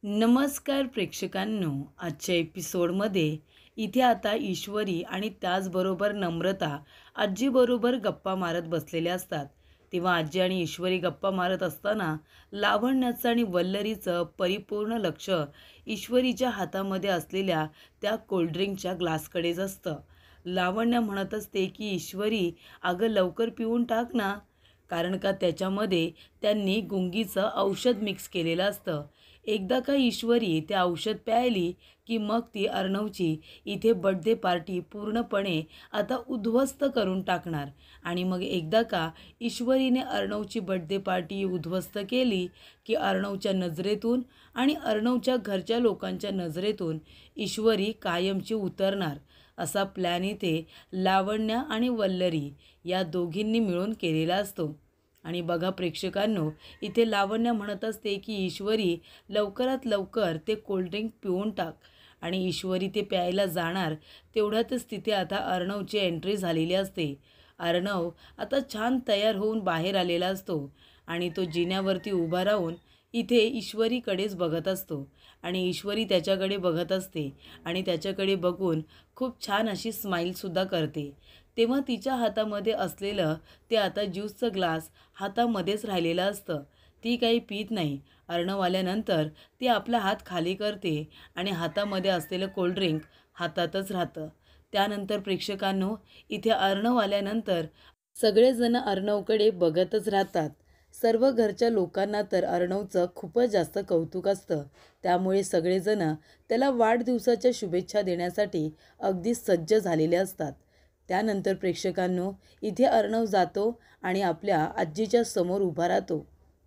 नमस्कार प्रेक्षकांनो, आजच्या एपिसोडमध्ये इथे आता ईश्वरी आणि त्याचबरोबर नम्रता आजीबरोबर गप्पा मारत बसलेल्या असतात. तेव्हा आजी आणि ईश्वरी गप्पा मारत असताना लावण्याचं आणि वल्लरीचं परिपूर्ण लक्ष ईश्वरीच्या हातामध्ये असलेल्या त्या कोल्ड्रिंकच्या ग्लासकडेच असतं. लावण्या म्हणत असते की ईश्वरी, अगं लवकर पिऊन टाक ना, कारण का त्याच्यामध्ये त्यांनी गुंगीचं औषध मिक्स केलेलं असतं. एकदा का ईश्वरी ते औषध प्यायली की मग ती अर्णवची इथे बड्डे पार्टी पूर्णपणे आता उद्ध्वस्त करून टाकणार. आणि मग एकदा का ईश्वरीने अर्णवची बड्डे पार्टी उद्ध्वस्त केली की अर्णवच्या नजरेतून आणि अर्णवच्या घरच्या लोकांच्या नजरेतून ईश्वरी कायमची उतरणार. असा प्लॅन इथे लावण्या आणि वल्लरी या दोघींनी मिळून केलेला असतो. आणि बघा प्रेक्षकांनो, इथे लावण्य म्हणत असते की ईश्वरी, लवकरात लवकर ते कोल्ड्रिंक पिऊन टाक. आणि ईश्वरी ते प्यायला जाणार तेवढ्यातच तिथे आता अर्णवची एंट्री झालेली असते. अर्णव आता छान तयार होऊन बाहेर आलेला असतो आणि तो जिन्यावरती उभा राहून इथे ईश्वरीकडेच बघत असतो. आणि ईश्वरी त्याच्याकडे बघत असते आणि त्याच्याकडे बघून खूप छान अशी स्माईलसुद्धा करते. तेव्हा तिच्या हातामध्ये असलेलं ते आता ज्यूसचं ग्लास हातामध्येच राहिलेलं असतं. ती काही पीत नाही. अर्णव आल्यानंतर ती आपला हात खाली करते आणि हातामध्ये असलेलं कोल्ड्रिंक हातातच राहतं. त्यानंतर प्रेक्षकांनो, इथे अर्णव आल्यानंतर सगळेजण अर्णवकडे बघतच राहतात. सर्व घरच्या लोकांना तर अर्णवचं खूपच जास्त कौतुक असतं. त्यामुळे सगळेजण त्याला वाढदिवसाच्या शुभेच्छा देण्यासाठी अगदी सज्ज झालेले असतात. त्यानंतर प्रेक्षकांनो, इथे अर्णव जातो आणि आपल्या आजीच्या समोर उभा राहतो.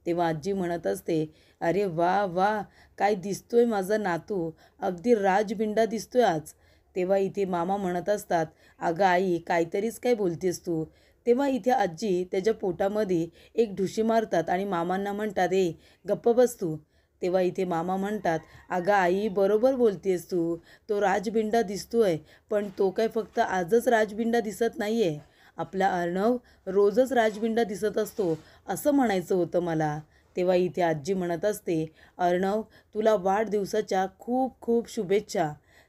तेव्हा आजी म्हणत असते, अरे वा वा, काय दिसतोय माझा नातू, अगदी राजबिंडा दिसतोय आज. तेव्हा इथे मामा म्हणत असतात, अगं आई, काहीतरीच काय बोलतेस तू. तेव्हा इथे आजी त्याच्या पोटामध्ये एक ढुशी मारतात आणि मामांना म्हणतात, ए गप्प बस तू. तेव्हा इथे मामा म्हणतात, अगं आई, बरोबर बोलतेस तू, तो राजबिंडा दिसतोय, पण तो काय फक्त आजच राजबिंडा दिसत नाही आहे. आपला अर्णव रोजच राजबिंडा दिसत असतो असं म्हणायचं होतं मला. तेव्हा इथे आजी म्हणत असते, अर्णव, तुला वाढदिवसाच्या खूप खूप शुभेच्छा.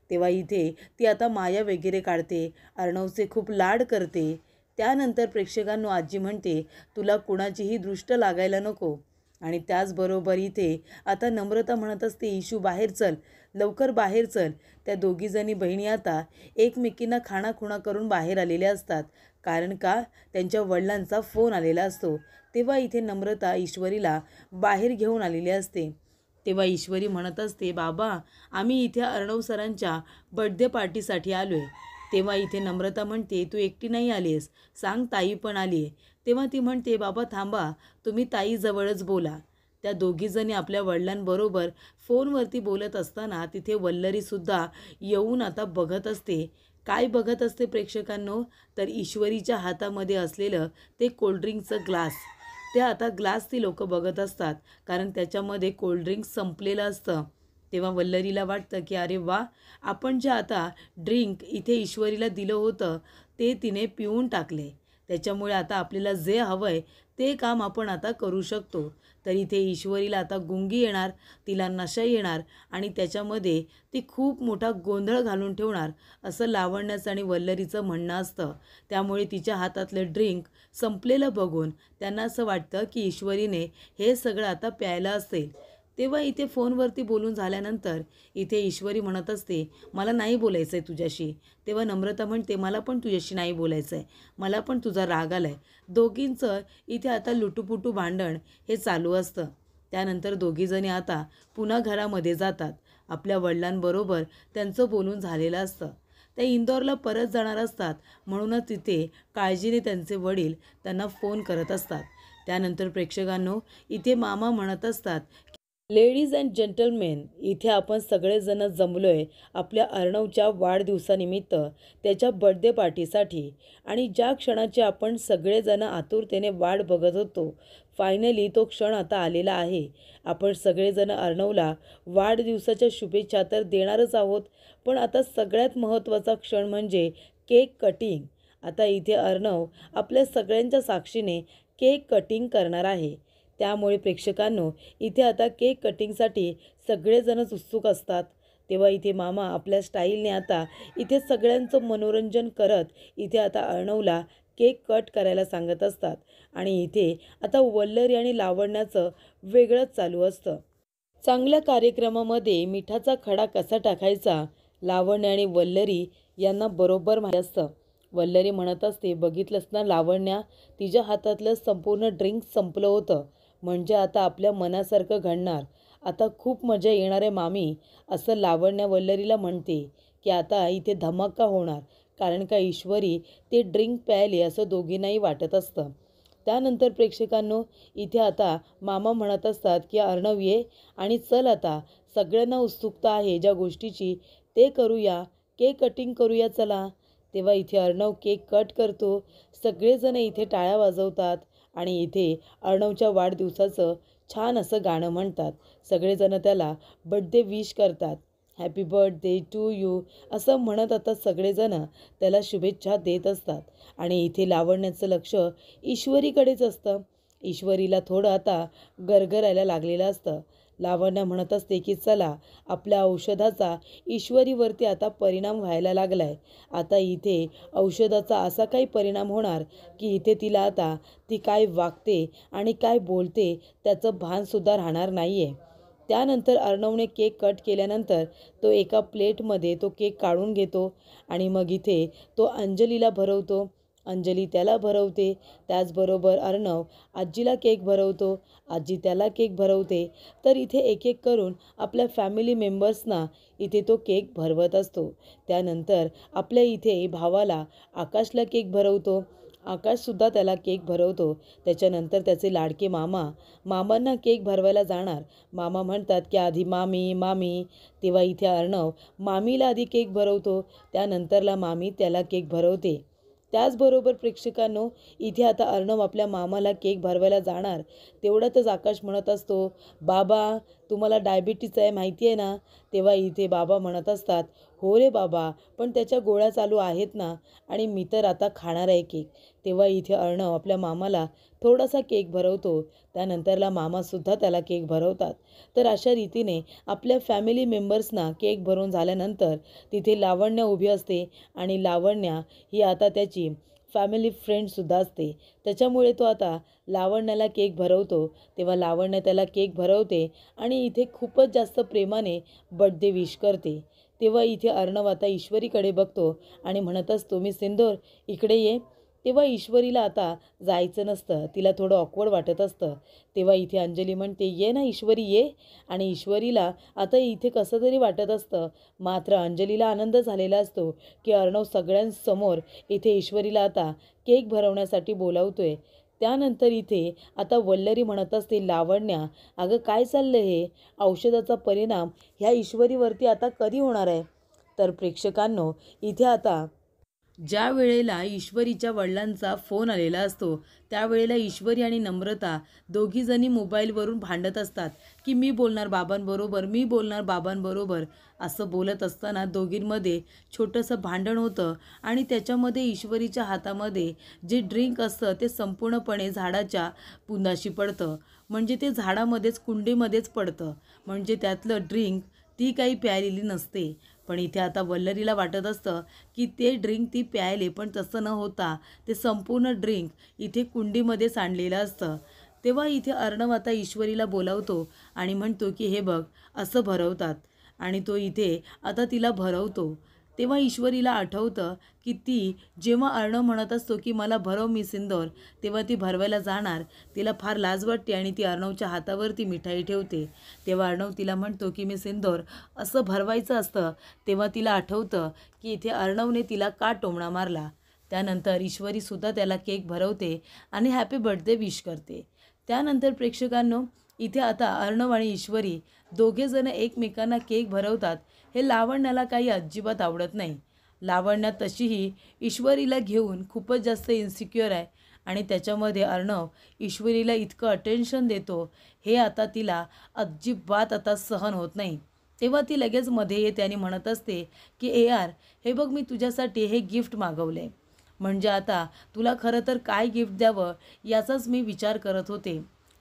तेव्हा इथे ती आता माया वगैरे काढते, अर्णवचे खूप लाड करते. त्यानंतर प्रेक्षकांनो, आजी म्हणते, तुला कुणाचीही दृष्ट लागायला नको. आणि त्याचबरोबर इथे आता नम्रता म्हणत असते, इशू बाहेर चल, लवकर बाहेर चल. त्या दोघीजणी बहिणी आता एकमेकींना खाणाखुणा करून बाहेर आलेल्या असतात, कारण का त्यांच्या वडिलांचा फोन आलेला असतो. तेव्हा इथे नम्रता ईश्वरीला बाहेर घेऊन आलेली असते. तेव्हा ईश्वरी म्हणत असते, बाबा, आम्ही इथे अर्णव सरांच्या बड्डे पार्टीसाठी आलो आहे. तेव्हा इथे नम्रता म्हणते, तू एकटी नाही आलीस, सांग ताई पण आली आहे. तेव्हा ती म्हणते, बाबा थांबा, तुम्ही ताईजवळच बोला. त्या दोघीजणी आपल्या वडिलांबरोबर फोनवरती बोलत असताना तिथे वल्लरीसुद्धा येऊन आता बघत असते. काय बघत असते प्रेक्षकांनो, तर ईश्वरीच्या हातामध्ये असलेलं ते कोल्ड्रिंकचं ग्लास. ते आता ग्लास ती लोक बघत असतात, कारण त्याच्यामध्ये कोल्ड्रिंक संपलेलं असतं. तेव्हा वल्लरीला वाटतं की अरे वा, आपण जे आता ड्रिंक इथे ईश्वरीला दिलं होतं ते तिने पिऊन टाकले. त्याच्यामुळे आता आपल्याला जे हवं आहे ते काम आपण आता करू शकतो. तर इथे ईश्वरीला आता गुंगी येणार, तिला नशा येणार आणि त्याच्यामध्ये ती खूप मोठा गोंधळ घालून ठेवणार, असं लावण्याचं आणि वल्लरीचं म्हणणं असतं. त्यामुळे तिच्या हातातलं ड्रिंक संपलेलं बघून त्यांना असं वाटतं की ईश्वरीने हे सगळं आता प्यायला असेल. तेव्हा इथे फोनवरती बोलून झाल्यानंतर इथे ईश्वरी म्हणत असते, मला नाही बोलायचं आहे तुझ्याशी. तेव्हा नम्रता म्हणते, मला पण तुझ्याशी नाही बोलायचं आहे, मला पण तुझा राग आला आहे. दोघींचं इथे आता लुटूपुटू भांडण हे चालू असतं. त्यानंतर दोघीजणी आता पुन्हा घरामध्ये जातात. आपल्या वडिलांबरोबर त्यांचं बोलून झालेलं असतं. त्या इंदोरला परत जाणार असतात, म्हणूनच तिथे काळजीने त्यांचे वडील त्यांना फोन करत असतात. त्यानंतर प्रेक्षकांनो, इथे मामा म्हणत असतात, लेडीज अँड जेंटलमेन, इथे आपण सगळेजण जमलो आहे आपल्या अर्णवच्या वाढदिवसानिमित्त, त्याच्या बड्डे पार्टीसाठी. आणि ज्या क्षणाची आपण सगळेजण आतुरतेने वाट बघत होतो, फायनली तो क्षण आता आलेला आहे. आपण सगळेजण अर्णवला वाढदिवसाच्या शुभेच्छा तर देणारच आहोत, पण आता सगळ्यात महत्त्वाचा क्षण म्हणजे केक कटिंग. आता इथे अर्णव आपल्या सगळ्यांच्या साक्षीने केक कटिंग करणार आहे. त्यामुळे प्रेक्षकांनो इथे आता केक कटिंगसाठी सगळेजणच उत्सुक असतात। तेव्हा इथे मामा आपल्या स्टाईलने आता इथे सगळ्यांचं मनोरंजन करत इथे आता अर्णवला केक कट करायला सांगत असतात आणि इथे आता वल्लरी आणि लावण्याचं वेगळंच चालू असतं। चांगल्या कार्यक्रमामध्ये मिठाचा खडा कसा टाकायचा लावण्य आणि वल्लरी यांना बरोबर माहीत असतं। वल्लरी म्हणत असते, बघितलंस ना लावण्या, तिच्या हातातलं संपूर्ण ड्रिंक संपलं होतं, म्हणजे आता आपल्या मनासारखं घडणार, आता खूप मजा येणार आहे मामी, असं लावण्या वल्लरीला म्हणते की आता इथे धमाका होणार, कारण का ईश्वरी ते ड्रिंक प्यायले असं दोघींनाही वाटत असतं। त्यानंतर प्रेक्षकांनो इथे आता मामा म्हणत असतात की अर्णव ये आणि चल आता सगळ्यांना उत्सुकता आहे ज्या गोष्टीची ते करूया, केक कटिंग करूया चला। तेव्हा इथे अर्णव केक कट करतो, सगळेजण इथे टाळ्या वाजवतात आणि इथे अर्णवच्या वाढदिवसाचं छान असं गाणं म्हणतात। सगळेजण त्याला बर्थडे विश करतात, हॅपी बर्थडे टू यू असं म्हणत आता सगळेजण त्याला शुभेच्छा देत असतात आणि इथे लावण्याचं लक्ष ईश्वरीकडेच असतं। ईश्वरीला थोडं आता गरगरायला लागलेलं असतं। लावण्य म्हणत असते की चला आपल्या औषधाचा ईश्वरीवरती आता परिणाम व्हायला लागलाय, आता इथे औषधाचा असा काही परिणाम होणार की इथे तिला आता ती काय वागते आणि काय बोलते त्याचं भानसुद्धा राहणार नाही आहे। त्यानंतर अर्णवने केक कट केल्यानंतर तो एका प्लेटमध्ये तो केक काढून घेतो आणि मग इथे तो अंजलीला भरवतो, अंजली त्याला भरवते, त्याचबरोबर अर्णव आजीला केक भरवतो, आजी त्याला केक भरवते। तर इथे एक एक करून आपल्या फॅमिली मेंबर्सना इथे तो केक भरवत असतो। त्यानंतर आपल्या इथे भावाला आकाशला केक भरवतो, आकाशसुद्धा त्याला केक भरवतो। त्याच्यानंतर त्याचे लाडके मामांना केक भरवायला जाणार, मामा म्हणतात की आधी मामी मामी, तेव्हा इथे अर्णव मामीला आधी केक भरवतो, त्यानंतरला मामी त्याला केक भरवते। त्याचबरोबर प्रेक्षकांनो इथे आता अर्णव आपल्या मामाला केक भरवायला जाणार, तेवढ्यातच आकाश म्हणत असतो, बाबा तुम्हाला डायबिटीज आहे माहिती आहे ना? तेव्हा इथे बाबा म्हणत असतात, हो रे बाबा, पण त्याच्या गोळ्या चालू आहेत ना, आणि मी तर आता खाणार आहे केक। तेव्हा इथे अर्णव आपल्या मामाला थोडासा केक भरवतो, त्यानंतरला मामासुद्धा त्याला केक भरवतात। तर अशा रीतीने आपल्या फॅमिली मेंबर्सना केक भरून झाल्यानंतर तिथे लावण्या उभी असते आणि लावण्या ही आता त्याची फॅमिली फ्रेंडसुद्धा असते, त्याच्यामुळे तो आता लावण्याला केक भरवतो। तेव्हा लावण्य त्याला केक भरवते आणि इथे खूपच जास्त प्रेमाने बर्थडे विश करते। तेव्हा इथे अर्णव आता ईश्वरीकडे बघतो आणि म्हणत असतो, मी सिंदूर इकडे ये। तेव्हा ईश्वरीला आता जायचं नसतं, तिला थोडं ऑकवर्ड वाटत असतं। तेव्हा इथे अंजली म्हणते, ये ना ईश्वरी ये, आणि ईश्वरीला आता इथे कसं तरी वाटत असतं, मात्र अंजलीला आनंद झालेला असतो की अर्णव सगळ्यांसमोर इथे ईश्वरीला आता केक भरवण्यासाठी बोलावतोय। त्यानंतर इथे आता वल्लरी म्हणत असते, लावण्या अगं काय चाललं हे, औषधाचा परिणाम ह्या ईश्वरीवरती आता कधी होणार आहे? तर प्रेक्षकांनो इथे आता ज्या वेळेला ईश्वरीच्या वडिलांचा फोन आलेला असतो त्यावेळेला ईश्वरी आणि नम्रता दोघीजणी मोबाईलवरून भांडत असतात की मी बोलणार बाबांबरोबर, मी बोलणार बाबांबरोबर, असं बोलत असताना दोघींमध्ये छोटंसं भांडण होतं आणि त्याच्यामध्ये ईश्वरीच्या हातामध्ये जे ड्रिंक असतं ते संपूर्णपणे झाडाच्या बुंदाशी पडतं, म्हणजे ते झाडामध्येच कुंडीमध्येच पडतं, म्हणजे त्यातलं ड्रिंक ती काही प्यायलेली नसते। पण इथे आता वल्लरीला वाटत असतं की ते ड्रिंक ती प्यायले, पण तसं न होता ते संपूर्ण ड्रिंक इथे कुंडीमध्ये सांडलेलं असतं। तेव्हा इथे अर्णव आता ईश्वरीला बोलावतो आणि म्हणतो की हे बघ असं भरवतात, आणि तो इथे आता तिला भरवतो। तेव्हा ईश्वरीला आठवतं की ती जेव्हा अर्णव म्हणत असतो की मला भरव मी सिंदूर, तेव्हा ती भरवायला जाणार, तिला फार लाज वाटते आणि ती अर्णवच्या हातावरती मिठाई ठेवते। तेव्हा अर्णव तिला म्हणतो की मी सिंदूर असं भरवायचं असतं, तेव्हा तिला आठवतं की इथे अर्णवने तिला का टोमणा मारला। त्यानंतर ईश्वरीसुद्धा त्याला केक भरवते आणि हॅपी बर्थडे विश करते। त्यानंतर प्रेक्षकांनो इथे आता अर्णव आणि ईश्वरी दोघेजण एकमेकांना केक भरवतात, हे लावण्याला काही अजिबात आवडत नाही। लावण्या तशीही ईश्वरीला घेऊन खूपच जास्त इन्सिक्युअर आहे आणि त्याच्यामध्ये अर्णव ईश्वरीला इतकं अटेन्शन देतो हे आता तिला अजिबात आता सहन होत नाही। तेव्हा ती लगेच मध्ये येते आणि म्हणत असते की ए यार, हे बघ मी तुझ्यासाठी हे गिफ्ट मागवले, म्हणजे आता तुला खरं तर काय गिफ्ट द्यावं याचाच मी विचार करत होते।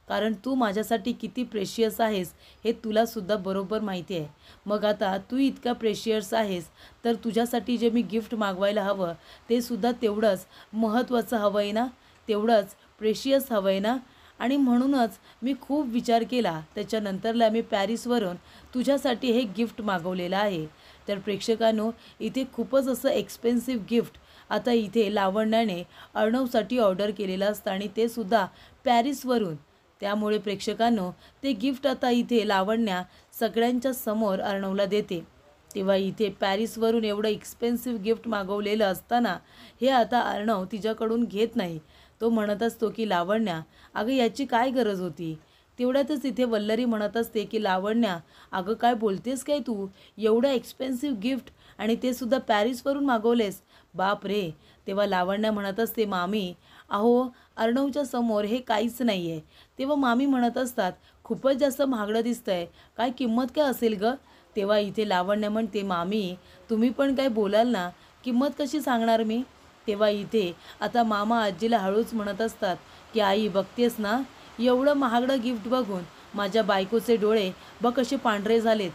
कारण तू माझ्यासाठी किती प्रेशियस आहेस हे तुलासुद्धा बरोबर माहिती आहे. मग आता तू इतका प्रेशियस आहेस तर तुझ्यासाठी जे मी गिफ्ट मागवायला हवं ते सुद्धा तेवढंच महत्त्वाचं हवं आहे ना, तेवढंच प्रेशियस हवं आहे ना. आणि म्हणूनच मी खूप विचार केला. त्याच्यानंतरला मी पॅरिसवरून तुझ्यासाठी हे गिफ्ट मागवलेलं आहे. तर प्रेक्षकांनो, इथे खूपच असं एक्सपेन्सिव्ह गिफ्ट आता इथे लावण्याने अर्णवसाठी ऑर्डर केलेलं असतं आणि ते सुद्धा पॅरिसवरून. त्यामुळे प्रेक्षकांनो, ते गिफ्ट आता इथे लावण्या सगळ्यांच्या समोर अर्णवला देते. तेव्हा इथे पॅरिसवरून एवढं एक्सपेन्सिव्ह गिफ्ट मागवलेलं असताना हे आता अर्णव तिच्याकडून घेत नाही. तो म्हणत असतो की लावण्या, अगं याची काय गरज होती. तेवढ्यातच इथे वल्लरी म्हणत असते की लावण्या, अगं काय बोलतेस काय तू, एवढं एक्सपेन्सिव्ह गिफ्ट आणि ते सुद्धा पॅरिसवरून मागवलेस, बाप रे. तेव्हा लावण्या म्हणत असते, मामी अहो अर्णवच्या समोर हे काहीच नाही आहे. तेव्हा मामी म्हणत असतात, खूपच जास्त महागडं दिसतंय, काय किंमत काय असेल गं. तेव्हा इथे लावण्य म्हणते, मामी तुम्ही पण काय बोलाल ना, किंमत कशी सांगणार मी. तेव्हा इथे आता मामा आजीला हळूच म्हणत असतात की आई बघतेस ना, एवढं महागडं गिफ्ट बघून माझ्या बायकोचे डोळे बघ कसे पांढरे झालेत.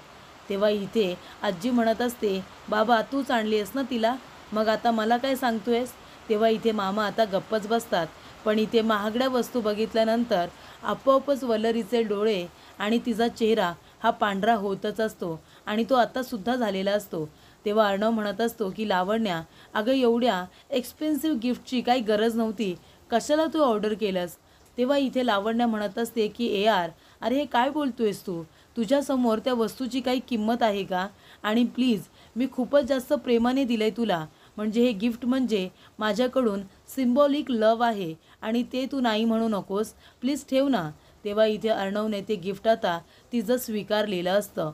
तेव्हा इथे आजी म्हणत असते, बाबा तूच आणली आहेस ना तिला, मग आता मला काय सांगतोयस. तेव्हा इथे मामा आता गप्पच बसतात. पण इथे महागड्या वस्तू बघितल्यानंतर आपोआपच वल्लरीचे डोळे आणि तिचा चेहरा हा पांढरा होतच असतो आणि तो आत्तासुद्धा झालेला असतो. तेव्हा अर्णव म्हणत असतो की लावण्या, अगं एवढ्या एक्सपेन्सिव्ह गिफ्टची काही गरज नव्हती, कशाला तू ऑर्डर केलंस. तेव्हा इथे लावण्या म्हणत असते की यार, अरे हे काय बोलतोयस तू, तुझ्यासमोर त्या वस्तूची काही किंमत आहे का. आणि प्लीज, मी खूपच जास्त प्रेमाने दिलं आहे तुला, म्हणजे हे गिफ्ट म्हणजे माझ्याकडून सिम्बॉलिक लव आहे आणि ते तू नाही म्हणू नकोस, प्लीज ठेव ना. तेव्हा इथे अर्णवने ते गिफ्ट आता तिचं स्वीकारलेलं असतं.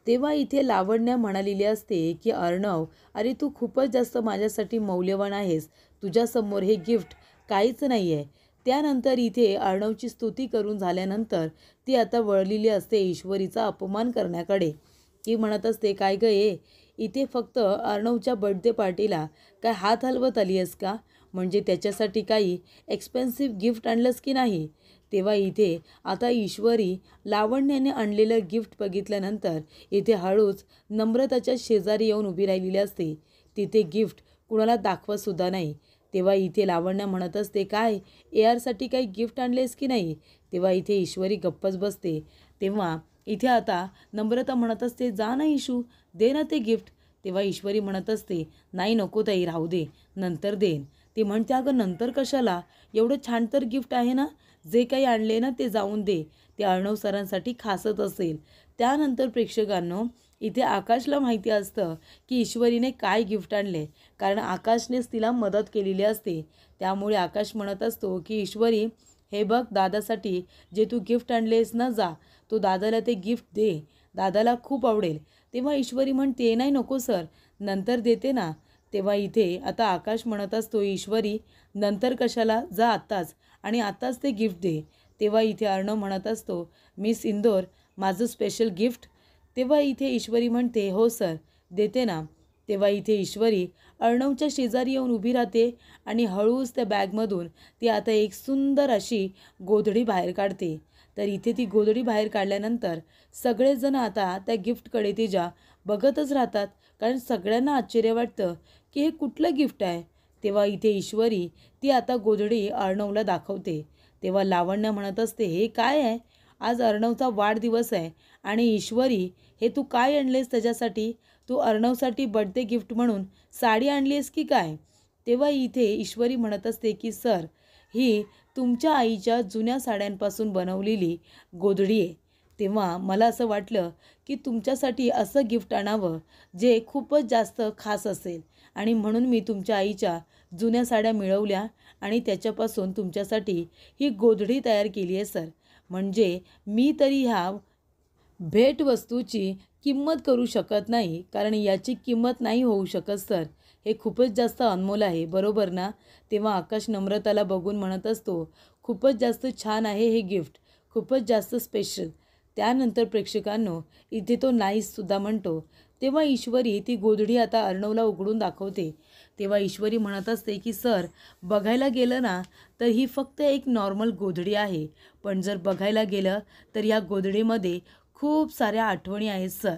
तेव्हा इथे लावण्या म्हणालेली असते की अर्णव, अरे तू खूपच जास्त माझ्यासाठी मौल्यवान आहेस, तुझ्यासमोर हे गिफ्ट काहीच नाही आहे. त्यानंतर इथे अर्णवची स्तुती करून झाल्यानंतर ती आता वळलेली असते ईश्वरीचा अपमान करण्याकडे. ती म्हणत असते, काय गं इथे फक्त अर्णवच्या बर्थडे पार्टीला काय हात हलवत आली आहेस का, म्हणजे त्याच्यासाठी काही एक्सपेन्सिव्ह गिफ्ट आणलंस की नाही. तेव्हा इथे आता ईश्वरी लावण्याने आणलेलं गिफ्ट बघितल्यानंतर इथे हळूच नम्रताच्या शेजारी येऊन उभी राहिलेली असते. तिथे गिफ्ट कुणाला दाखवतसुद्धा नाही. तेव्हा इथे लावण्या म्हणत असते, काय एआरसाठी काही गिफ्ट आणलेस की नाही. तेव्हा इथे ईश्वरी गप्पच बसते. तेव्हा इथे आता नम्रता म्हणत असते, जा ना इशू, दे ना ते गिफ्ट. तेव्हा ईश्वरी म्हणत असते, नाही नको ताई, राहू दे, नंतर देईन. ती म्हणते, अगं नंतर कशाला, एवढं छान तर गिफ्ट आहे ना, जे काही आणले ना ते जाऊन दे, ते अर्णव सरांसाठी खासच असेल. त्यानंतर प्रेक्षकांनो, इथे आकाशला माहिती असतं की ईश्वरीने काय गिफ्ट आणले, कारण आकाशनेच तिला मदत केलेली असते. त्यामुळे आकाश म्हणत असतो की ईश्वरी, हे बघ दादासाठी जे तू गिफ्ट आणलेस ना, जा तो दादाला ते गिफ्ट दे, दादाला खूप आवडेल. तेव्हा ईश्वरी म्हणते, नाही नको सर, नंतर देते ना. तेव्हा इथे आता आकाश म्हणत असतो, ईश्वरी नंतर कशाला, जा आत्ताच, आणि आत्ताच ते गिफ्ट दे. तेव्हा इथे अर्णव म्हणत असतो, मिस इंदोर, माझं स्पेशल गिफ्ट. तेव्हा इथे ईश्वरी म्हणते, हो सर, देते ना. तेव्हा इथे ईश्वरी अर्णवच्या शेजारी येऊन उभी राहते आणि हळूच त्या बॅगमधून ती आता एक सुंदर अशी गोधडी बाहेर काढते. तर इथे ती गोधडी बाहेर काढल्यानंतर सगळेजण आता त्या गिफ्टकडे तिच्या बघतच राहतात, कारण सगळ्यांना आश्चर्य वाटतं की हे कुठलं गिफ्ट आहे. तेव्हा इथे ईश्वरी ती आता गोधडी अर्णवला दाखवते. तेव्हा लावण्या म्हणत असते, हे काय आहे, आज अर्णवचा वाढदिवस आहे आणि ईश्वरी, हे तू काय आणलेस त्याच्यासाठी, तू अर्णवसाठी बर्थडे गिफ्ट म्हणून साडी आणली आहेस की काय. तेव्हा इथे ईश्वरी म्हणत असते की सर, ही तुमच्या आईच्या जुन्या साड्यांपासून बनवलेली गोधडी आहे. तेव्हा मला असं वाटलं की तुमच्यासाठी असं गिफ्ट आणावं जे खूपच जास्त खास असेल, आणि म्हणून मी तुमच्या आईच्या जुन्या साड्या मिळवल्या आणि त्याच्यापासून तुमच्यासाठी ही गोधडी तयार केली आहे सर. म्हणजे मी तरी ह्या भेटवस्तूची किंमत करू शकत नाही, कारण याची किंमत नाही होऊ शकत सर, हे खूपच जास्त अनमोल आहे, बरोबर ना. तेव्हा आकाश नम्रताला बघून म्हणत असतो, खूपच जास्त छान आहे हे गिफ्ट, खूपच जास्त स्पेशल. त्यानंतर प्रेक्षकांनो इथे तो नाईससुद्धा म्हणतो. तेव्हा ईश्वरी ती गोधडी आता अर्णवला उघडून दाखवते. तेव्हा ईश्वरी म्हणत असते की सर, बघायला गेलं ना तर ही फक्त एक नॉर्मल गोधडी आहे, पण जर बघायला गेलं तर या गोधडीमध्ये खूप साऱ्या आठवणी आहेत सर.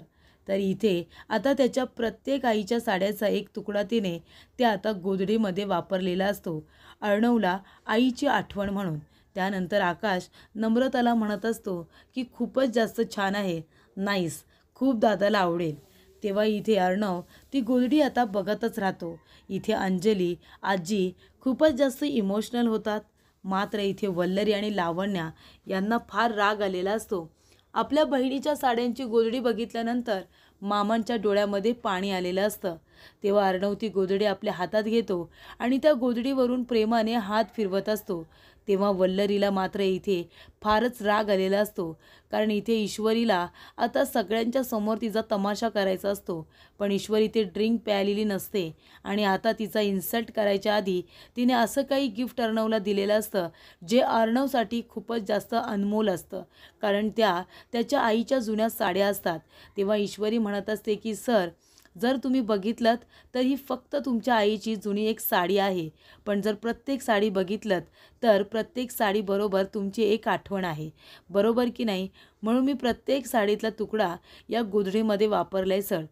तर इथे आता त्याच्या प्रत्येक आईच्या साड्याचा एक तुकडा तिने त्या आता गोधडीमध्ये वापरलेला असतो, अर्णवला आईची आठवण म्हणून. त्यानंतर आकाश नम्रताला म्हणत असतो की खूपच जास्त छान आहे, नाईस, खूप दादाला आवडेल. तेव्हा इथे अर्णव ती गोधडी आता बघतच राहतो. इथे अंजली आजी खूपच जास्त इमोशनल होतात. मात्र इथे वल्लरी आणि लावण्या यांना फार राग आलेला असतो. आपल्या बहिणीच्या साड्यांची गोधडी बघितल्यानंतर मामांच्या डोळ्यामध्ये पाणी आलेलं असतं. तेव्हा अर्णव ती गोधडी आपल्या हातात घेतो आणि त्या गोधडीवरून प्रेमाने हात फिरवत असतो. तेव्हा वल्लरीला मात्र इथे फारच राग आलेला असतो, कारण इथे ईश्वरीला आता सगळ्यांच्या समोर तिचा तमाशा करायचा असतो. पण ईश्वरी ते ड्रिंक प्यायलेली नसते आणि आता तिचा इन्सल्ट करायच्या आधी तिने असं काही गिफ्ट अर्णवला दिलेलं असतं जे अर्णवसाठी खूपच जास्त अनमोल असतं, कारण त्याच्या आईच्या जुन्या साड्या असतात. तेव्हा ईश्वरी म्हणत असते की सर, जर तुम्ही बघितलं तर ही फक्त तुमच्या आईची जुनी एक साडी आहे, पण जर प्रत्येक साडी बघितलं तर प्रत्येक साडीबरोबर तुमची एक आठवण आहे, बरोबर की नाही? म्हणून मी प्रत्येक साडीतला तुकडा या गोधडीमध्ये वापरला आहे सर.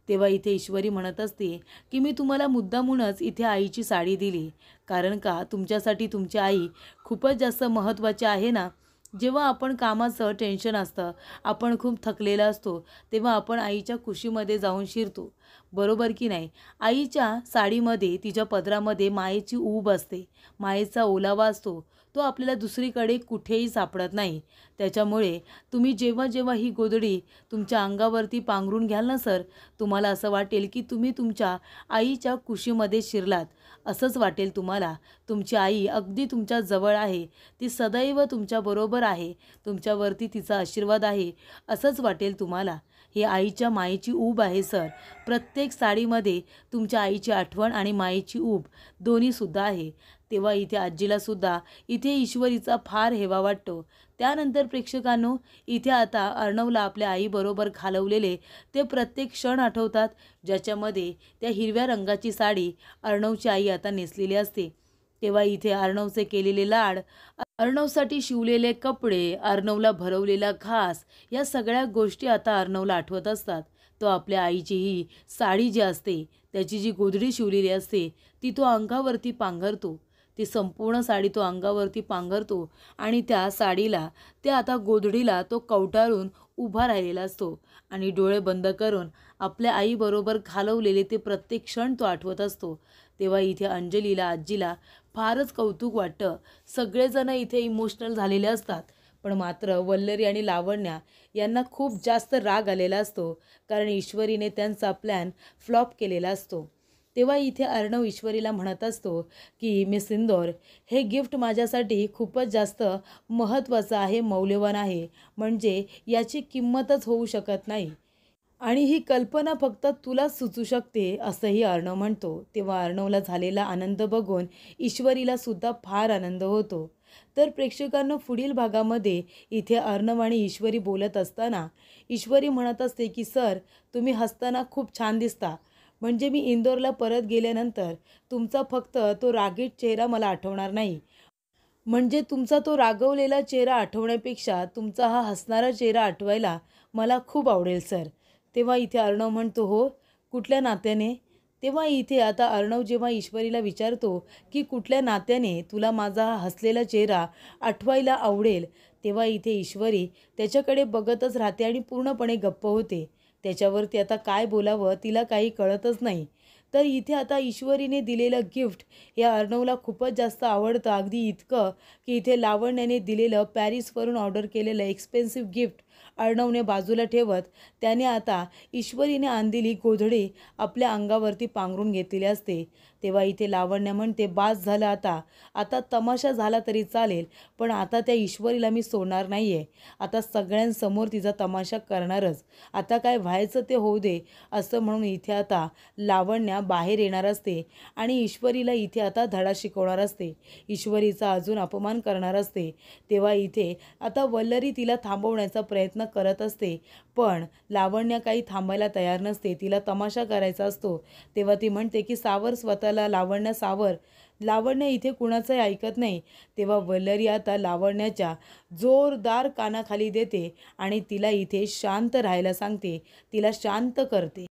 तेव्हा इथे ईश्वरी म्हणत असते की मी तुम्हाला मुद्दामूनच इथे आईची साडी दिली, कारण का तुमच्यासाठी तुमची आई खूपच जास्त महत्त्वाची आहे ना. जेव्हा आपण कामाचं टेन्शन असतं, आपण खूप थकलेला असतो, तेव्हा आपण आईच्या कुशीमध्ये जाऊन शिरतो, बरोबर की नाही? आईच्या साडीमध्ये, तिच्या पदरामध्ये मायेची ऊब असते, मायेचा ओलावा असतो, तो आपल्याला दुसरीकडे कुठेही सापडत नाही. त्याच्यामुळे तुम्ही जेव्हा जेव्हा ही गोधडी तुमच्या अंगावरती पांघरून घ्याल ना सर, तुम्हाला असं वाटेल की तुम्ही तुमच्या आईच्या कुशीमध्ये शिरलात. असंच वाटेल तुम्हाला. तुमची आई अगदी तुमच्या जवळ आहे, ती सदैव तुमच्याबरोबर आहे, तुमच्यावरती तिचा आशीर्वाद आहे, असंच वाटेल तुम्हाला. ही आईच्या मायेची ऊब आहे सर. प्रत्येक साडीमध्ये तुमच्या आईची आठवण आणि मायेची ऊब दोन्हीसुद्धा आहे. तेव्हा इथे आजीलासुद्धा इथे ईश्वरीचा फार हेवा वाटतो. त्यानंतर प्रेक्षकांनो इथे आता अर्णवला आपल्या आईबरोबर घालवलेले ते प्रत्येक क्षण आठवतात, ज्याच्यामध्ये त्या हिरव्या रंगाची साडी अर्णवची आई आता नेसलेली असते. तेव्हा इथे अर्णवचे केलेले लाड, अर्णवसाठी शिवलेले कपडे, अर्णवला भरवलेला घास, या सगळ्या गोष्टी आता अर्णवला आठवत असतात. तो आपल्या आईची ही साडी जी असते, त्याची जी गोधडी शिवलेली असते, ती तो अंगावरती पांघरतो. ती संपूर्ण साडी तो अंगावरती पांघरतो आणि त्या साडीला, त्या आता गोधडीला तो कवटाळून उभा राहिलेला असतो आणि डोळे बंद करून आपल्या आईबरोबर घालवलेले ते प्रत्येक क्षण तो आठवत असतो. तेव्हा इथे अंजलीला, आजीला फारच कौतुक वाटतं. सगळेजण इथे इमोशनल झालेले असतात, पण मात्र वल्लरी आणि लावण्या यांना खूप जास्त राग आलेला असतो, कारण ईश्वरीने त्यांचा प्लॅन फ्लॉप केलेला असतो. तेव्हा इथे अर्णव ईश्वरीला म्हणत असतो की मिस इंदौर, हे गिफ्ट माझ्यासाठी खूपच जास्त महत्त्वाचं आहे, मौल्यवान आहे, म्हणजे याची किंमतच होऊ शकत नाही आणि ही कल्पना फक्त तुलाच सुचू शकते, असंही अर्णव म्हणतो. तेव्हा अर्णवला झालेला आनंद बघून ईश्वरीला सुद्धा फार आनंद होतो. तर प्रेक्षकांना पुढील भागामध्ये इथे अर्णव आणि ईश्वरी बोलत असताना ईश्वरी म्हणत असते की सर, तुम्ही हसताना खूप छान दिसता, म्हणजे मी इंदोरला परत गेल्यानंतर तुमचा फक्त तो रागीट चेहरा मला आठवणार नाही, म्हणजे तुमचा तो रागवलेला चेहरा आठवण्यापेक्षा तुमचा हा हसणारा चेहरा आठवायला मला खूप आवडेल सर. तेव्हा इथे अर्णव म्हणतो, हो, कुठल्या नात्याने? तेव्हा इथे आता अर्णव जेव्हा ईश्वरीला विचारतो की कुठल्या नात्याने तुला माझा हा हसलेला चेहरा आठवायला आवडेल, तेव्हा इथे ईश्वरी त्याच्याकडे बघतच राहते आणि पूर्णपणे गप्प होते. त्याच्यावरती आता काय बोलावं तिला काही कळतच नाही. तर इथे आता ईश्वरीने दिलेलं गिफ्ट या अर्णवला खूपच जास्त आवडतं, अगदी इतकं की इथे लावण्याने दिलेलं पॅरिसवरून ऑर्डर केलेलं एक्सपेन्सिव्ह गिफ्ट अर्णवने बाजूला ठेवत त्याने आता ईश्वरीने आणलेली गोधडी आपल्या अंगावरती पांघरून घेतलेली असते. तेव्हा इथे लावण्य म्हणते, बास झालं, आता आता तमाशा झाला तरी चालेल, पण आता त्या ईश्वरीला मी सोडणार नाही आहे, आता सगळ्यांसमोर तिचा तमाशा करणारच, आता काय व्हायचं ते होऊ दे, असं म्हणून इथे आता लावण्या बाहेर येणार असते आणि ईश्वरीला इथे आता धडा शिकवणार असते, ईश्वरीचा अजून अपमान करणार असते. तेव्हा इथे आता वल्लरी तिला थांबवण्याचा प्रयत्न प्रयत्न करत असते, पण लावण्य काही थांबायला तयार नसते. तिला तमाशा करायचा असतो. तेव्हा ती म्हणते की सावर स्वतःला, लावण्य सावर. लावण्य इथे कुणाचंही ऐकत नाही. तेव्हा वल्लरी आता लावण्याच्या जोरदार कानाखाली देते आणि तिला इथे शांत राहायला सांगते. तिला शांत करते.